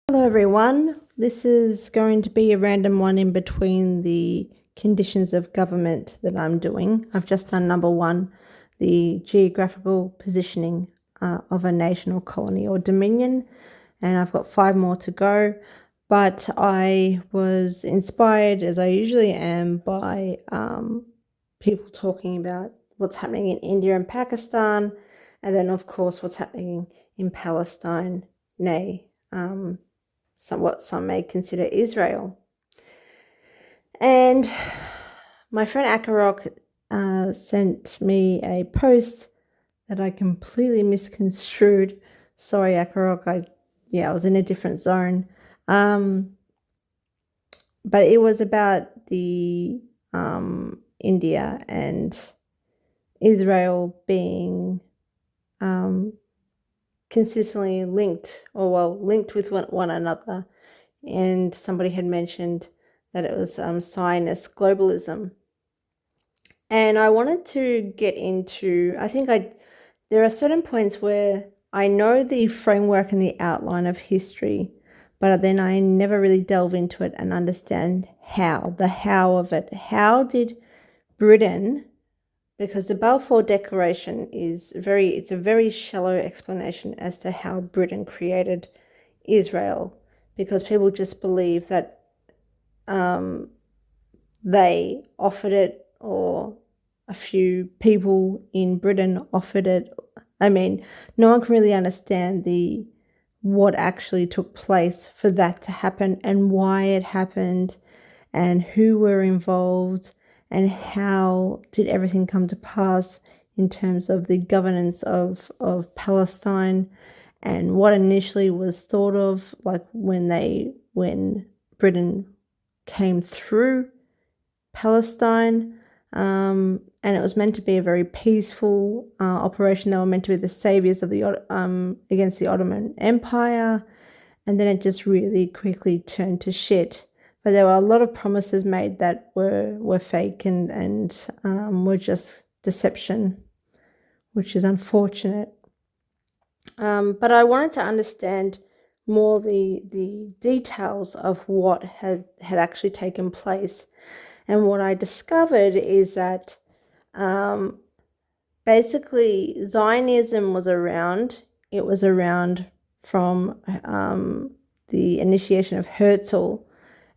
Hello everyone, this is going to be a random one in between the conditions of government that I'm doing. I've just done number 1, the geographical positioning of a nation or colony or dominion, and I've got 5 more to go. But I was inspired, as I usually am, by people talking about what's happening in India and Pakistan, and then of course what's happening in Palestine, what some may consider Israel. And my friend Akarok sent me a post that I completely misconstrued. Sorry, Akarok, I was in a different zone. But it was about the India and Israel being consistently linked with one another, and somebody had mentioned that it was Zionist globalism, and I wanted to get into, there are certain points where I know the framework and the outline of history, but then I never really delve into it and understand the how of it. How did Britain, because the Balfour Declaration it's a very shallow explanation as to how Britain created Israel, because people just believe that they offered it, or a few people in Britain offered it. I mean, no one can really understand what actually took place for that to happen, and why it happened, and who were involved, and how did everything come to pass in terms of the governance of Palestine, and what initially was thought of, like when Britain came through Palestine, and it was meant to be a very peaceful operation. They were meant to be the saviors of against the Ottoman Empire, and then it just really quickly turned to shit. But there were a lot of promises made that were fake and were just deception, which is unfortunate. But I wanted to understand more the details of what had actually taken place. And what I discovered is that basically Zionism was around. It was around from the initiation of Herzl,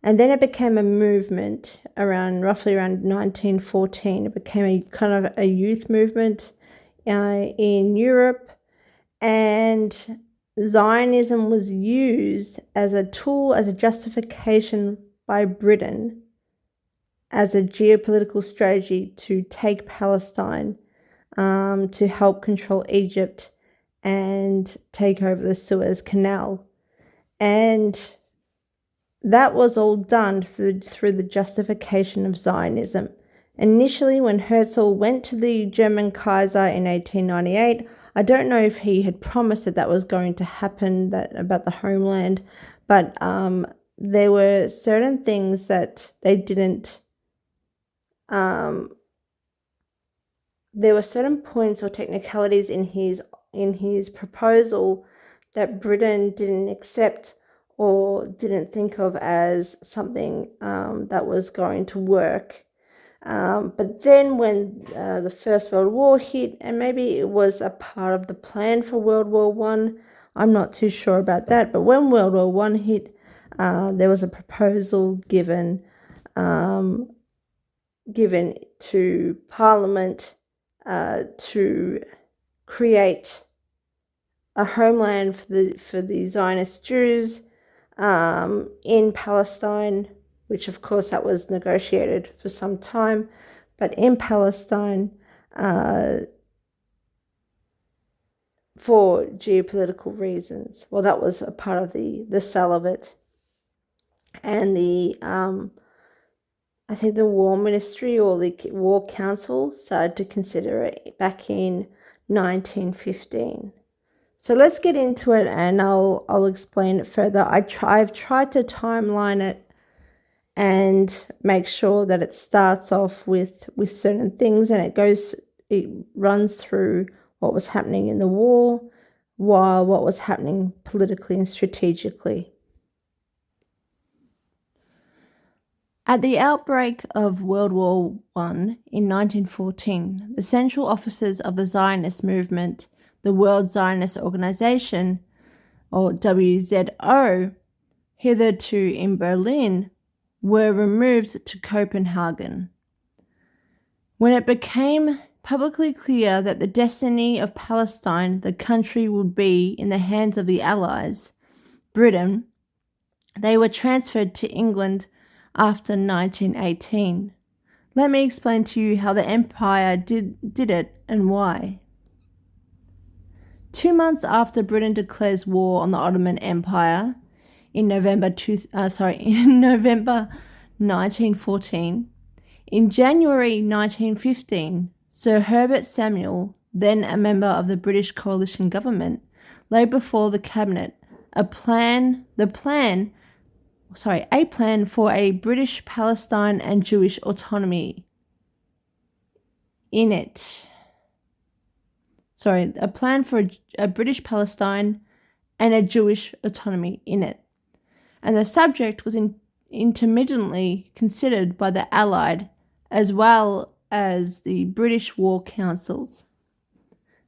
and then it became a movement roughly around 1914. It became a kind of a youth movement in Europe, and Zionism was used as a tool, as a justification by Britain, as a geopolitical strategy to take Palestine, to help control Egypt and take over the Suez Canal. And that was all done through the justification of Zionism. Initially, when Herzl went to the German Kaiser in 1898, I don't know if he had promised that was going to happen, that about the homeland, but there were certain things that they didn't. There were certain points or technicalities in his proposal that Britain didn't accept or didn't think of as something that was going to work. But then when the First World War hit, and maybe it was a part of the plan for World War One, I'm not too sure about that, but when World War One hit, there was a proposal given to Parliament to create a homeland for the Zionist Jews in Palestine, which of course that was negotiated for some time, but in Palestine for geopolitical reasons. Well, that was a part of the sell of it. And I think the War Ministry or the War Council started to consider it back in 1915. So let's get into it, and I'll explain it further. I've tried to timeline it and make sure that it starts off with certain things, and it runs through what was happening in the war, while what was happening politically and strategically. At the outbreak of World War I in 1914, the central offices of the Zionist movement, the World Zionist Organization, or WZO, hitherto in Berlin, were removed to Copenhagen. When it became publicly clear that the destiny of Palestine, the country, would be in the hands of the Allies, Britain, they were transferred to England after 1918. Let me explain to you how the empire did it and why. 2 months after Britain declares war on the Ottoman Empire in November 1914, in January 1915, Sir Herbert Samuel, then a member of the British coalition government, laid before the cabinet a plan for a British Palestine and Jewish autonomy in it. A plan for a British Palestine and a Jewish autonomy in it. And the subject was intermittently considered by the Allied as well as the British War Councils.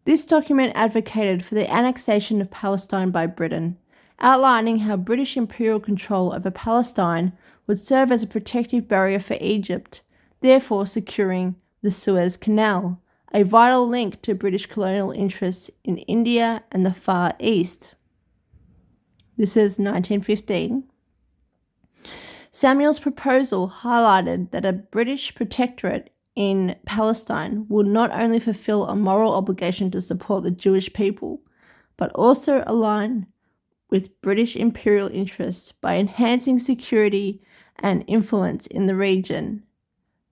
This document advocated for the annexation of Palestine by Britain, outlining how British imperial control over Palestine would serve as a protective barrier for Egypt, therefore securing the Suez Canal, a vital link to British colonial interests in India and the Far East. This is 1915. Samuel's proposal highlighted that a British protectorate in Palestine would not only fulfill a moral obligation to support the Jewish people, but also align with British imperial interests by enhancing security and influence in the region.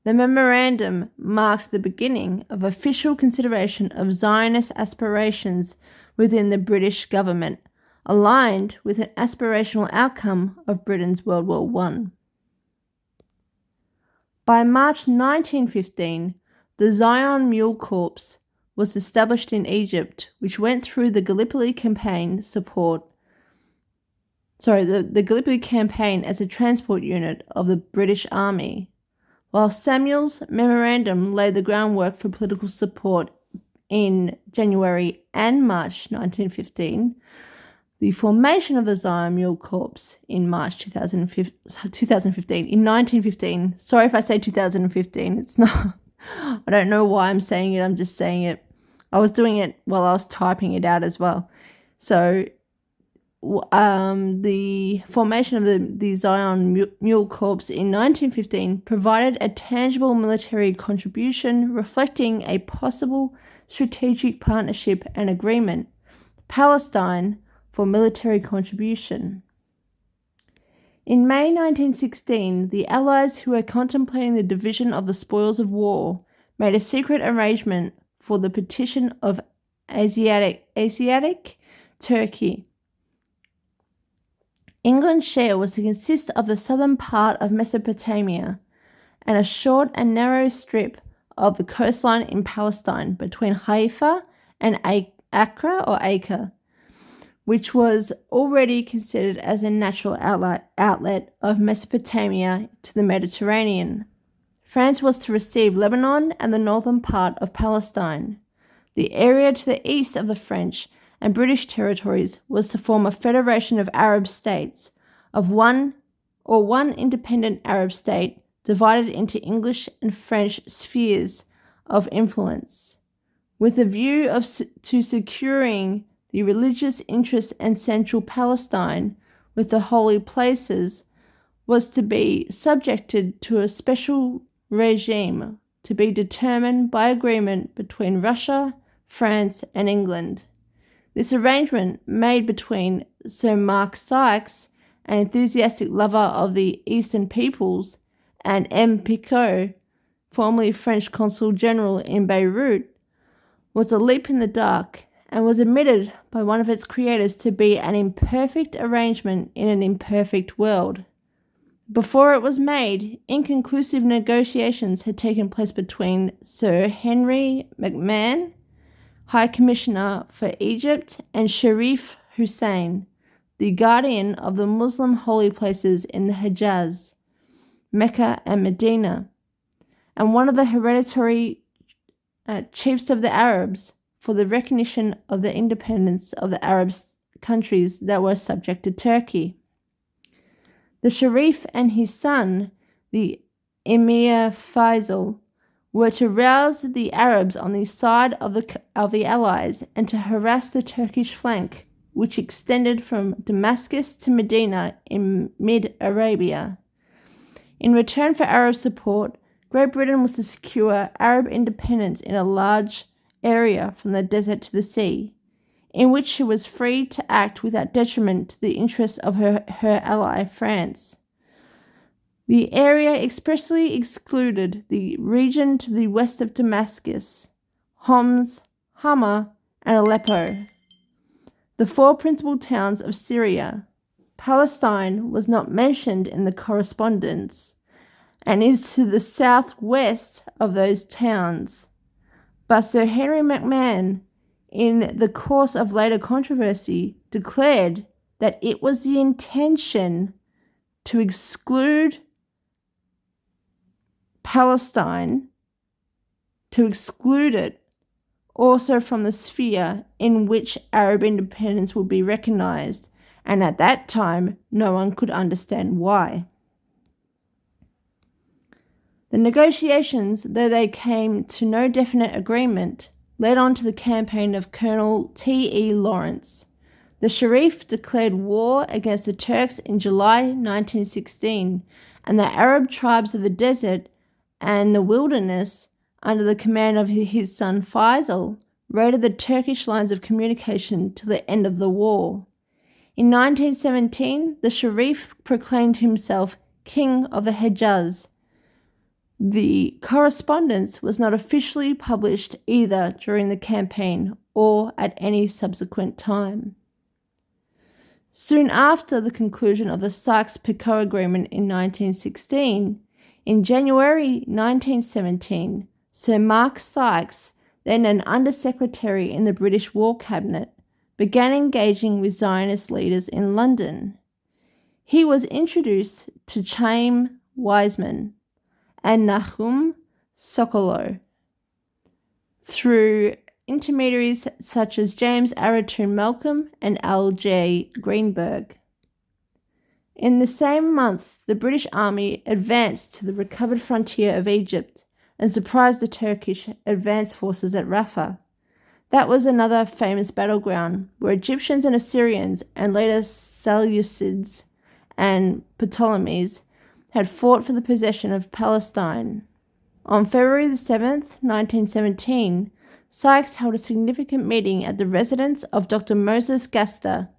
The memorandum marked the beginning of official consideration of Zionist aspirations within the British government, aligned with an aspirational outcome of Britain's World War I. By March 1915, the Zion Mule Corps was established in Egypt, which went through the Gallipoli campaign the Gallipoli campaign as a transport unit of the British Army, while Samuel's memorandum laid the groundwork for political support in January and March 1915. The formation of the Zion Mule Corps in March 1915. Sorry if I say 2015. It's not. I don't know why I'm saying it. I'm just saying it. I was doing it while I was typing it out as well. So, the formation of the Zion Mule Corps in 1915 provided a tangible military contribution reflecting a possible strategic partnership and agreement. Palestine for military contribution. In May 1916, the Allies, who were contemplating the division of the spoils of war, made a secret arrangement for the partition of Asiatic Turkey. England's share was to consist of the southern part of Mesopotamia and a short and narrow strip of the coastline in Palestine between Haifa and Acre, which was already considered as a natural outlet of Mesopotamia to the Mediterranean. France was to receive Lebanon and the northern part of Palestine. The area to the east of the French and British territories was to form a federation of Arab states, of one independent Arab state divided into English and French spheres of influence, with a view to securing the religious interests and central Palestine with the holy places was to be subjected to a special regime to be determined by agreement between Russia, France, and England. This arrangement, made between Sir Mark Sykes, an enthusiastic lover of the Eastern peoples, and M. Picot, formerly French Consul General in Beirut, was a leap in the dark and was admitted by one of its creators to be an imperfect arrangement in an imperfect world. Before it was made, inconclusive negotiations had taken place between Sir Henry McMahon, High Commissioner for Egypt, and Sharif Hussein, the guardian of the Muslim holy places in the Hejaz. Mecca and Medina, and one of the hereditary chiefs of the Arabs for the recognition of the independence of the Arab countries that were subject to Turkey. The Sharif and his son, the Emir Faisal, were to rouse the Arabs on the side of the Allies and to harass the Turkish flank, which extended from Damascus to Medina in mid-Arabia. In return for Arab support, Great Britain was to secure Arab independence in a large area from the desert to the sea, in which she was free to act without detriment to the interests of her ally, France. The area expressly excluded the region to the west of Damascus, Homs, Hama, and Aleppo, the four principal towns of Syria. Palestine was not mentioned in the correspondence and is to the southwest of those towns. But Sir Henry McMahon, in the course of later controversy, declared that it was the intention to exclude Palestine, to exclude it also from the sphere in which Arab independence would be recognized, and at that time no one could understand why. The negotiations, though they came to no definite agreement, led on to the campaign of Colonel T.E. Lawrence. The Sharif declared war against the Turks in July 1916, and the Arab tribes of the desert and the wilderness, under the command of his son Faisal, raided the Turkish lines of communication till the end of the war. In 1917, the Sharif proclaimed himself King of the Hejaz. The correspondence was not officially published either during the campaign or at any subsequent time. Soon after the conclusion of the Sykes-Picot Agreement in 1916, in January 1917, Sir Mark Sykes, then an undersecretary in the British War Cabinet, began engaging with Zionist leaders in London. He was introduced to Chaim Weizmann and Nahum Sokolow through intermediaries such as James Aratoon Malcolm and L.J. Greenberg. In the same month, the British Army advanced to the recovered frontier of Egypt and surprised the Turkish advance forces at Rafah. That was another famous battleground where Egyptians and Assyrians and later Seleucids and Ptolemies had fought for the possession of Palestine. On February 7th, 1917, Sykes held a significant meeting at the residence of Dr. Moses Gaster,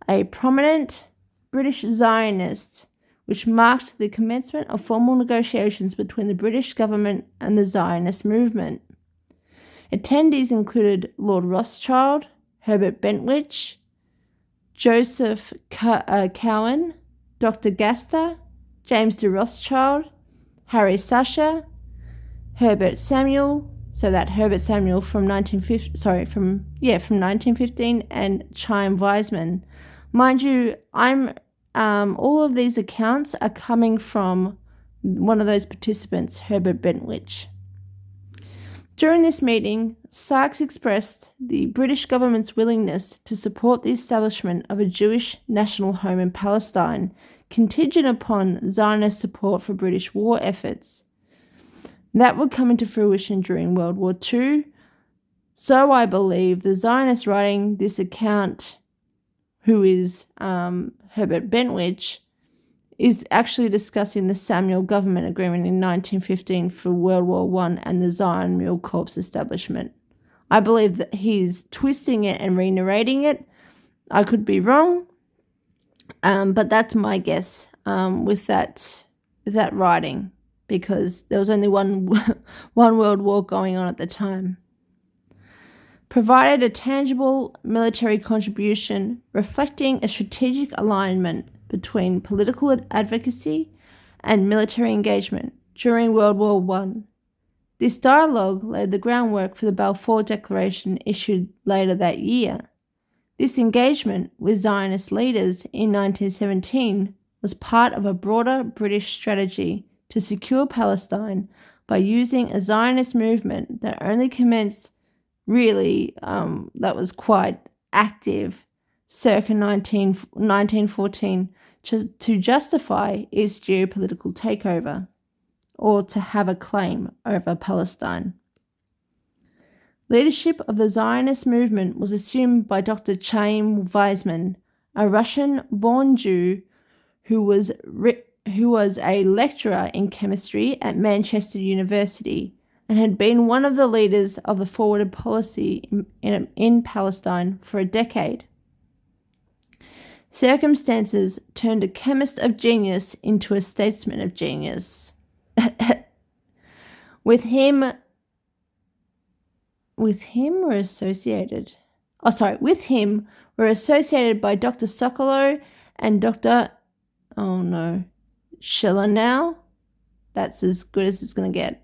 a prominent British Zionist, which marked the commencement of formal negotiations between the British government and the Zionist movement. Attendees included Lord Rothschild, Herbert Bentwich, Joseph Cowan, Dr. Gaster, James de Rothschild, Harry Sasha, Herbert Samuel, so that Herbert Samuel from 1915, and Chaim Weizmann. Mind you, all of these accounts are coming from one of those participants, Herbert Bentwich. During this meeting, Sykes expressed the British government's willingness to support the establishment of a Jewish national home in Palestine, contingent upon Zionist support for British war efforts. That would come into fruition during World War II. So I believe the Zionist writing this account, who is Herbert Bentwich, is actually discussing the Samuel Government Agreement in 1915 for World War I and the Zion Mule Corps establishment. I believe that he's twisting it and re-narrating it. I could be wrong, but that's my guess with that writing, because there was only one world war going on at the time. Provided a tangible military contribution reflecting a strategic alignment between political advocacy and military engagement during World War I. This dialogue laid the groundwork for the Balfour Declaration issued later that year. This engagement with Zionist leaders in 1917 was part of a broader British strategy to secure Palestine by using a Zionist movement that only commenced that was quite active circa 1914 to justify its geopolitical takeover or to have a claim over Palestine. Leadership of the Zionist movement was assumed by Dr. Chaim Weizmann, a Russian-born Jew who was a lecturer in chemistry at Manchester University and had been one of the leaders of the forwarded policy in Palestine for a decade. Circumstances turned a chemist of genius into a statesman of genius. With him were associated by Dr. Sokolow and Dr. Shelanau. That's as good as it's going to get.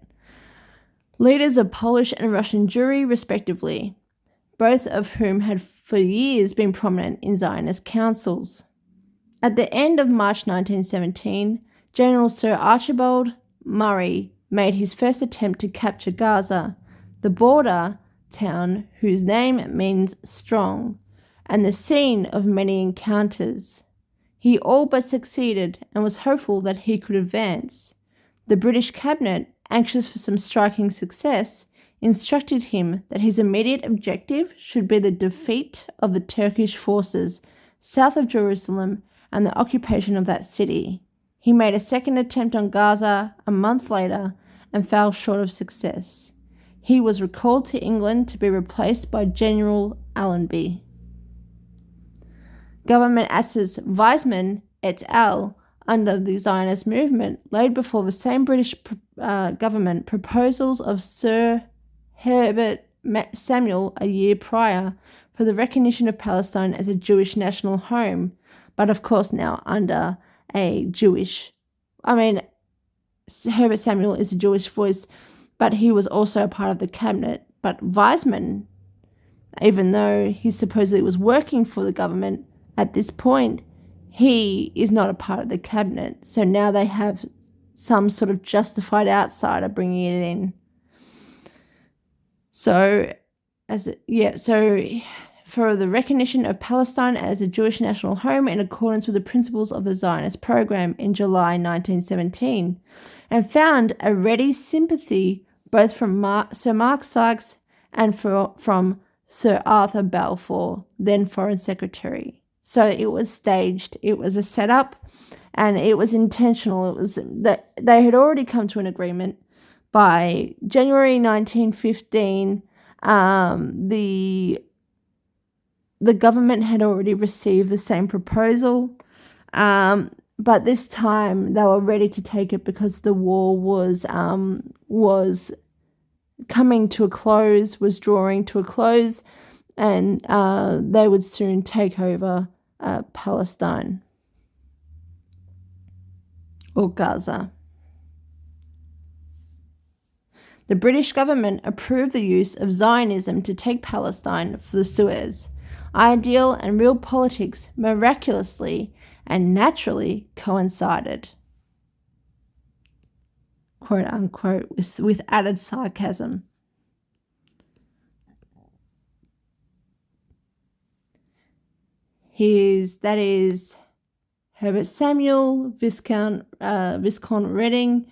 Leaders of Polish and Russian Jewry, respectively, both of whom had for years been prominent in Zionist councils. At the end of March 1917, General Sir Archibald Murray made his first attempt to capture Gaza, the border town whose name means strong, and the scene of many encounters. He all but succeeded and was hopeful that he could advance. The British cabinet, anxious for some striking success, instructed him that his immediate objective should be the defeat of the Turkish forces south of Jerusalem and the occupation of that city. He made a second attempt on Gaza a month later and fell short of success. He was recalled to England to be replaced by General Allenby. Government assets Weizmann et al. Under the Zionist movement laid before the same British government proposals of Sir Herbert Samuel a year prior for the recognition of Palestine as a Jewish national home, but of course now under a Herbert Samuel is a Jewish voice, but he was also a part of the cabinet. But Weizmann, even though he supposedly was working for the government at this point, he is not a part of the cabinet. So now they have some sort of justified outsider bringing it in. So for the recognition of Palestine as a Jewish national home in accordance with the principles of the Zionist program in July 1917, and found a ready sympathy both from Sir Mark Sykes and from Sir Arthur Balfour, then Foreign Secretary. So it was staged, it was a setup, and it was intentional. It was that they had already come to an agreement. By January 1915, the government had already received the same proposal, but this time they were ready to take it because the war was coming to a close, was drawing to a close, and they would soon take over Palestine or Gaza. The British government approved the use of Zionism to take Palestine for the Suez. Ideal and real politics miraculously and naturally coincided, quote unquote, with added sarcasm. That is Herbert Samuel, Viscount Reading,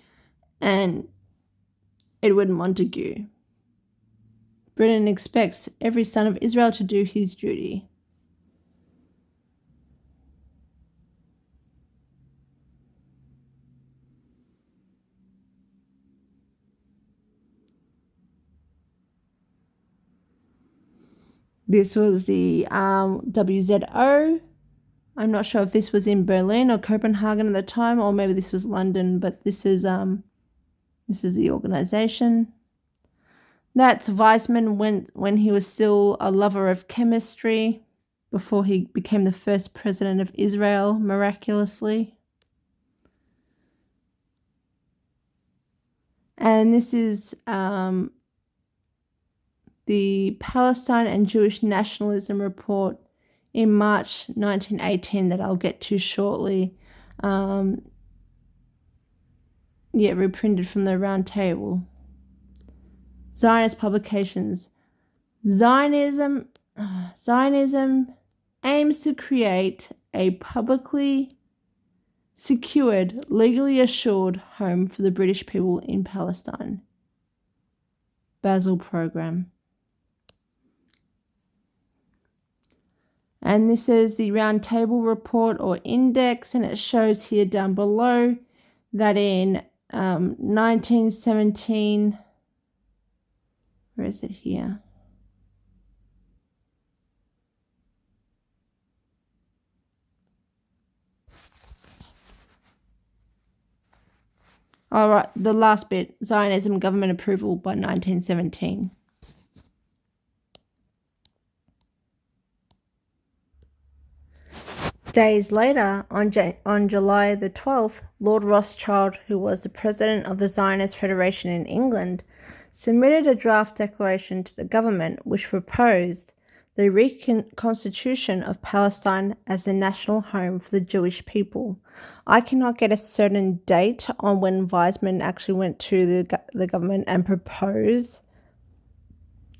and Edward Montagu. Britain expects every son of Israel to do his duty. This was the WZO. I'm not sure if this was in Berlin or Copenhagen at the time, or maybe this was London, but this is the organization. That's Weizmann when he was still a lover of chemistry, before he became the first president of Israel, miraculously. And this is the Palestine and Jewish Nationalism Report in March 1918 that I'll get to shortly. reprinted from the Round Table. Zionist publications. Zionism aims to create a publicly secured, legally assured home for the British people in Palestine. Basel Program. And this is the Round Table report or index, and it shows here down below that in 1917, where is it here? All right, the last bit, Zionism government approval by 1917. Days later, on July the 12th, Lord Rothschild, who was the president of the Zionist Federation in England, submitted a draft declaration to the government which proposed the reconstitution of Palestine as the national home for the Jewish people. I cannot get a certain date on when Weizmann actually went to the government and proposed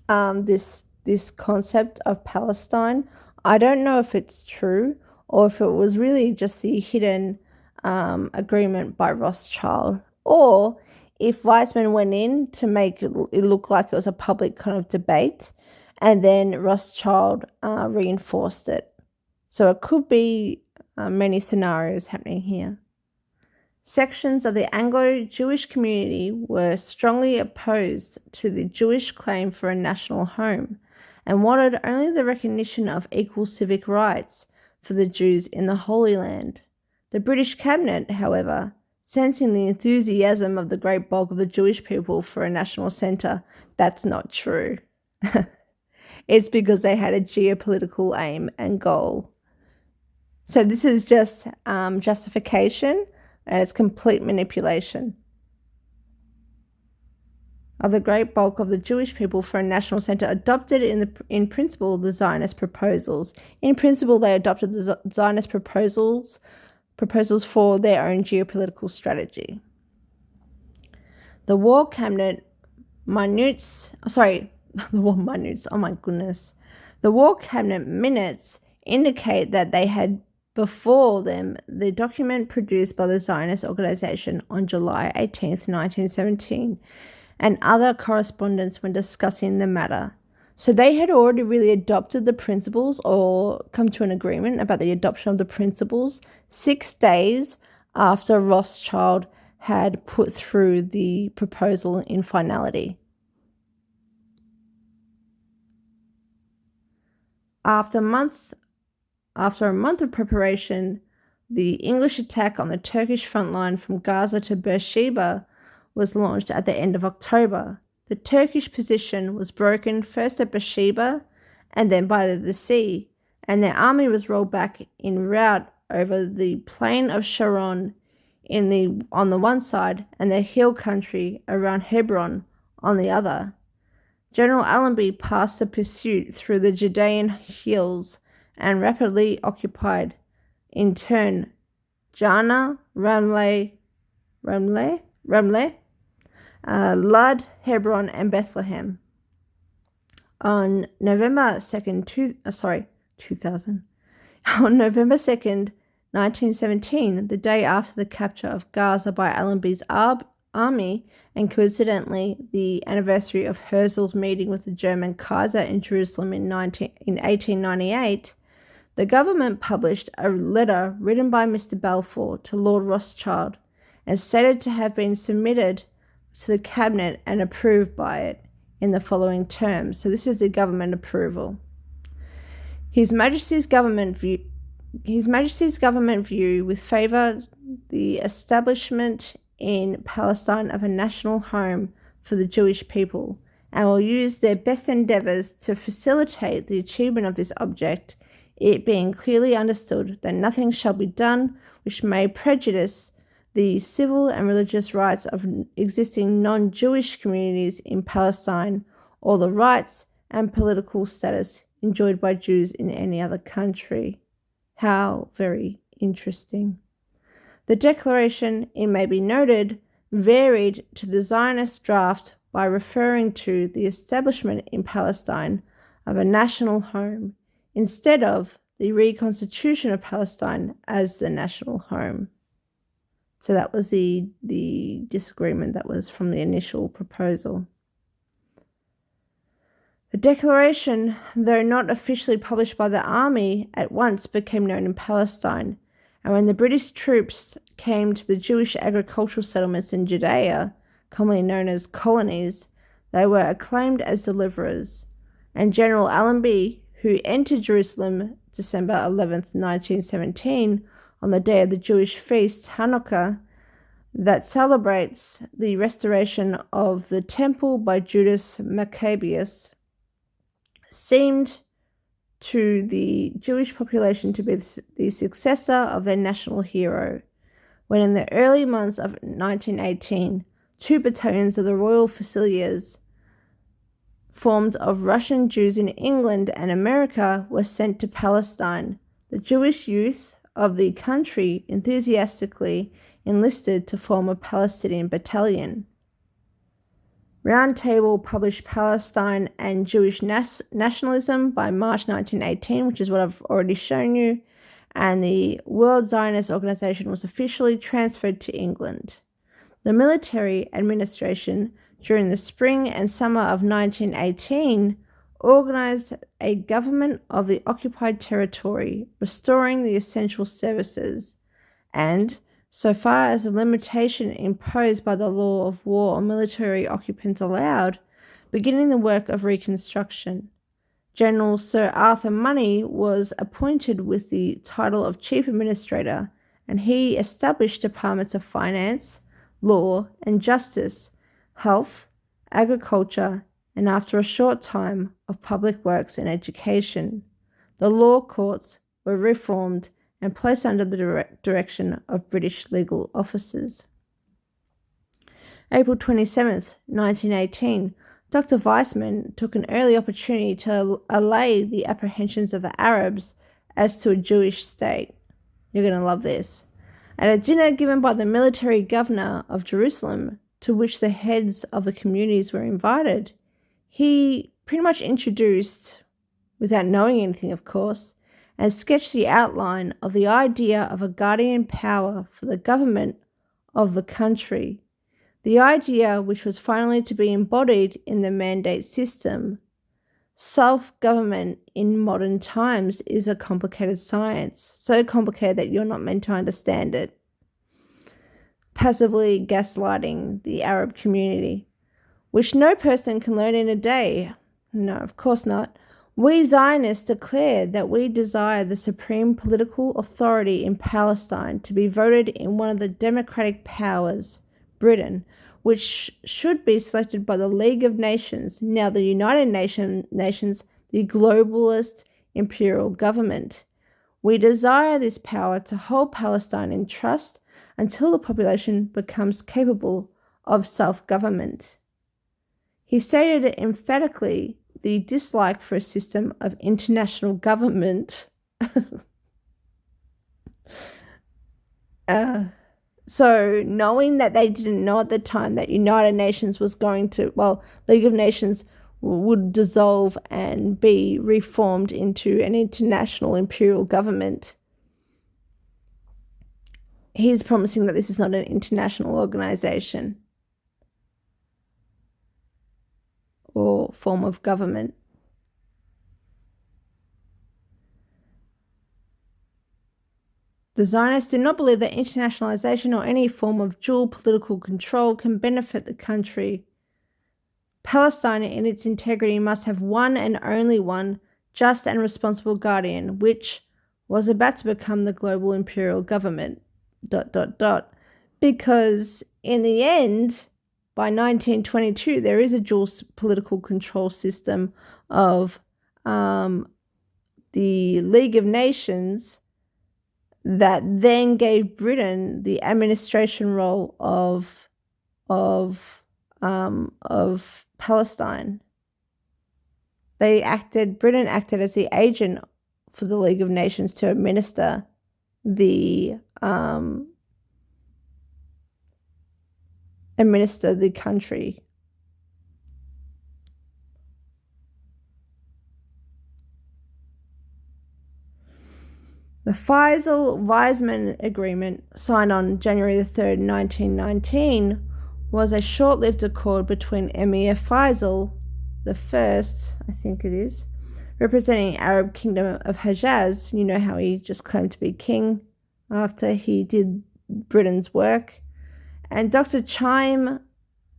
this concept of Palestine. I don't know if it's true or if it was really just the hidden agreement by Rothschild, or if Weizmann went in to make it look like it was a public kind of debate, and then Rothschild reinforced it. So it could be many scenarios happening here. Sections of the Anglo-Jewish community were strongly opposed to the Jewish claim for a national home and wanted only the recognition of equal civic rights for the Jews in the Holy Land. The British cabinet, however, sensing the enthusiasm of the great bulk of the Jewish people for a national centre, that's not true. It's because they had a geopolitical aim and goal. So this is just justification, and it's complete manipulation of the great bulk of the Jewish people for a national centre adopted in principle the Zionist proposals. In principle, they adopted the Zionist proposals for their own geopolitical strategy. The War Cabinet minutes, the War Cabinet minutes indicate that they had before them the document produced by the Zionist organization on July 18th, 1917, and other correspondence when discussing the matter. So they had already really adopted the principles or come to an agreement about the adoption of the principles 6 days after Rothschild had put through the proposal in finality. After a month of preparation, the English attack on the Turkish front line from Gaza to Beersheba was launched at the end of October. The Turkish position was broken first at Beersheba and then by the sea, and their army was rolled back en route over the plain of Sharon on the one side and the hill country around Hebron on the other. General Allenby passed the pursuit through the Judean hills and rapidly occupied, in turn, Jana, Ramleh, Lud, Hebron, and Bethlehem. On November 2nd, 2000. On November 2nd, 1917, the day after the capture of Gaza by Allenby's army, and coincidentally the anniversary of Herzl's meeting with the German Kaiser in Jerusalem in 1898, the government published a letter written by Mr. Balfour to Lord Rothschild and stated to have been submitted to the cabinet and approved by it in the following terms. So this is the government approval. His Majesty's government view with favour the establishment in Palestine of a national home for the Jewish people, and will use their best endeavours to facilitate the achievement of this object, it being clearly understood that nothing shall be done which may prejudice the civil and religious rights of existing non-Jewish communities in Palestine, or the rights and political status enjoyed by Jews in any other country. How very interesting. The declaration, it may be noted, varied to the Zionist draft by referring to the establishment in Palestine of a national home instead of the reconstitution of Palestine as the national home. So that was the disagreement that was from the initial proposal. The declaration, though not officially published by the army, at once became known in Palestine, and when the British troops came to the Jewish agricultural settlements in Judea, commonly known as colonies, they were acclaimed as deliverers, and General Allenby, who entered Jerusalem December 11th, 1917, on the day of the Jewish feast Hanukkah, that celebrates the restoration of the temple by Judas Maccabeus, seemed to the Jewish population to be the successor of their national hero, when in the early months of 1918, 2 battalions of the Royal Fusiliers, formed of Russian Jews in England and America, were sent to Palestine. The Jewish youth of the country enthusiastically enlisted to form a Palestinian battalion. Roundtable published Palestine and Jewish Nationalism by March 1918, which is what I've already shown you, and the World Zionist Organization was officially transferred to England. The military administration, during the spring and summer of 1918, organized a government of the occupied territory, restoring the essential services, and, so far as the limitation imposed by the law of war on military occupants allowed, beginning the work of reconstruction. General Sir Arthur Money was appointed with the title of Chief Administrator, and he established departments of finance, law and justice, health, agriculture, and after a short time of public works and education. The law courts were reformed and placed under the direction of British legal officers. April 27th, 1918, Dr. Weizmann took an early opportunity to allay the apprehensions of the Arabs as to a Jewish state. You're going to love this. At a dinner given by the military governor of Jerusalem, to which the heads of the communities were invited, he pretty much introduced, without knowing anything of course, and sketched the outline of the idea of a guardian power for the government of the country. The idea, which was finally to be embodied in the mandate system. Self-government in modern times is a complicated science, so complicated that you're not meant to understand it. Passively gaslighting the Arab community, which no person can learn in a day. No, of course not. We Zionists declare that we desire the supreme political authority in Palestine to be voted in one of the democratic powers, Britain, which should be selected by the League of Nations, now the United Nations, the globalist imperial government. We desire this power to hold Palestine in trust until the population becomes capable of self-government. He stated emphatically the dislike for a system of international government. So knowing that they didn't know at the time that United Nations was going to, League of Nations would dissolve and be reformed into an international imperial government, he's promising that this is not an international organization or form of government. The Zionists do not believe that internationalization or any form of dual political control can benefit the country. Palestine in its integrity must have one and only one just and responsible guardian, which was about to become the global imperial government, ... Because in the end, by 1922, there is a dual political control system of the League of Nations that then gave Britain the administration role of Palestine. Britain acted as the agent for the League of Nations to administer the administer the country. The Faisal-Weizmann Agreement, signed on January the 3rd, 1919, was a short-lived accord between Emir Faisal the First, I think it is, representing Arab Kingdom of Hejaz. You know how he just claimed to be king after he did Britain's work, and Dr. Chaim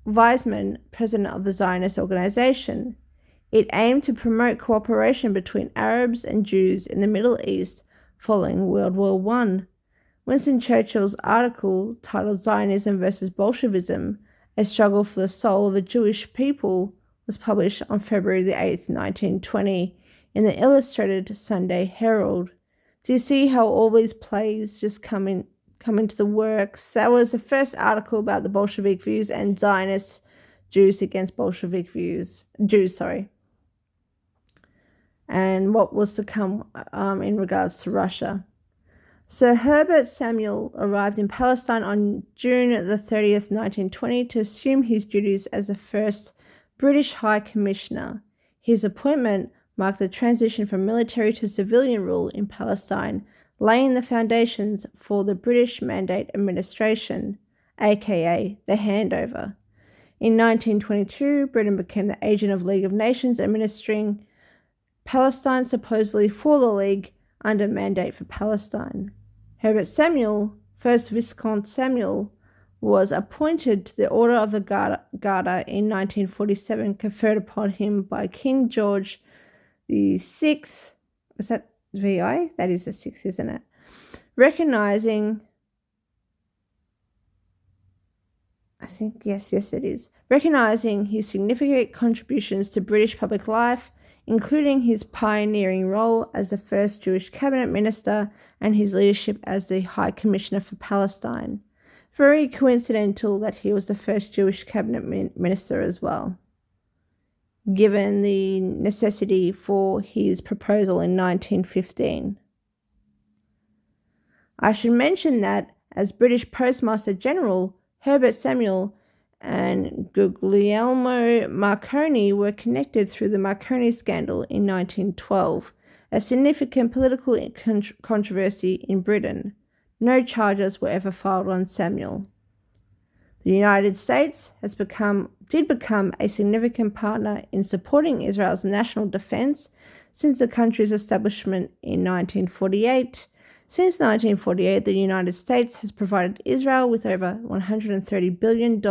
Weizmann, president of the Zionist organization. It aimed to promote cooperation between Arabs and Jews in the Middle East following World War I. Winston Churchill's article titled Zionism versus Bolshevism, A Struggle for the Soul of the Jewish People, was published on February the 8th, 1920 in the Illustrated Sunday Herald. Do you see how all these plays just come into the works? That was the first article about the Bolshevik views and Zionist Jews against Bolshevik Jews. And what was to come in regards to Russia. Sir Herbert Samuel arrived in Palestine on June the 30th, 1920 to assume his duties as the first British High Commissioner. His appointment marked the transition from military to civilian rule in Palestine, laying the foundations for the British Mandate Administration, aka the handover. In 1922, Britain became the agent of League of Nations administering Palestine supposedly for the League under Mandate for Palestine. Herbert Samuel, 1st Viscount Samuel, was appointed to the Order of the Garter in 1947, conferred upon him by King George VI. Was that VI? That is the 6th, isn't it? Recognizing, I think, yes, it is. Recognizing his significant contributions to British public life, including his pioneering role as the first Jewish cabinet minister and his leadership as the High Commissioner for Palestine. Very coincidental that he was the first Jewish cabinet minister as well, given the necessity for his proposal in 1915. I should mention that as British Postmaster General, Herbert Samuel and Guglielmo Marconi were connected through the Marconi scandal in 1912, a significant political controversy in Britain. No charges were ever filed on Samuel. The United States did become a significant partner in supporting Israel's national defense since the country's establishment in 1948. Since 1948, the United States has provided Israel with over $130 billion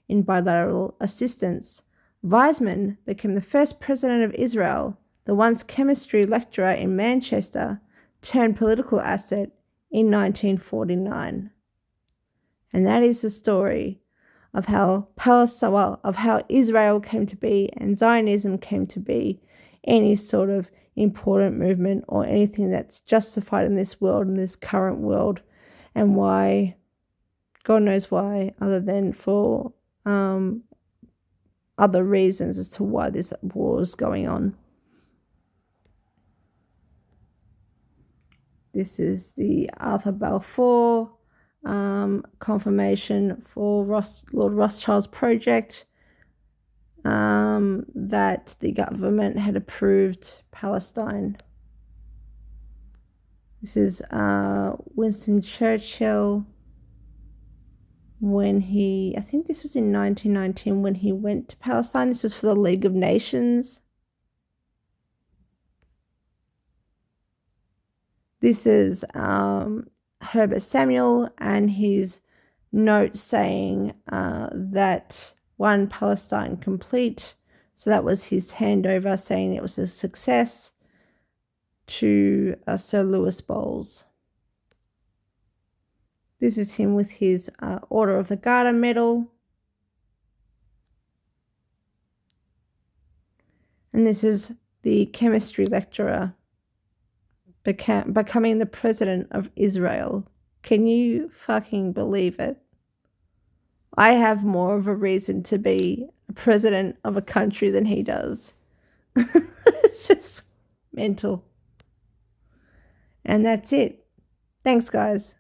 in bilateral assistance. Weizmann became the first president of Israel, the once chemistry lecturer in Manchester, turned political asset in 1949. And that is the story of how Israel came to be and Zionism came to be, any sort of important movement or anything that's justified in this world, in this current world, and why, God knows why, other than for other reasons as to why this war is going on. This is the Arthur Balfour confirmation for Lord Rothschild's project, that the government had approved Palestine. This is Winston Churchill when I think this was in 1919 when he went to Palestine. This was for the League of Nations. This is Herbert Samuel and his note saying that one Palestine complete. So that was his handover, saying it was a success to Sir Louis Bowles. This is him with his Order of the Garter medal. And this is the chemistry lecturer becoming the president of Israel. Can you fucking believe it? I have more of a reason to be a president of a country than he does. It's just mental. And that's it. Thanks, guys.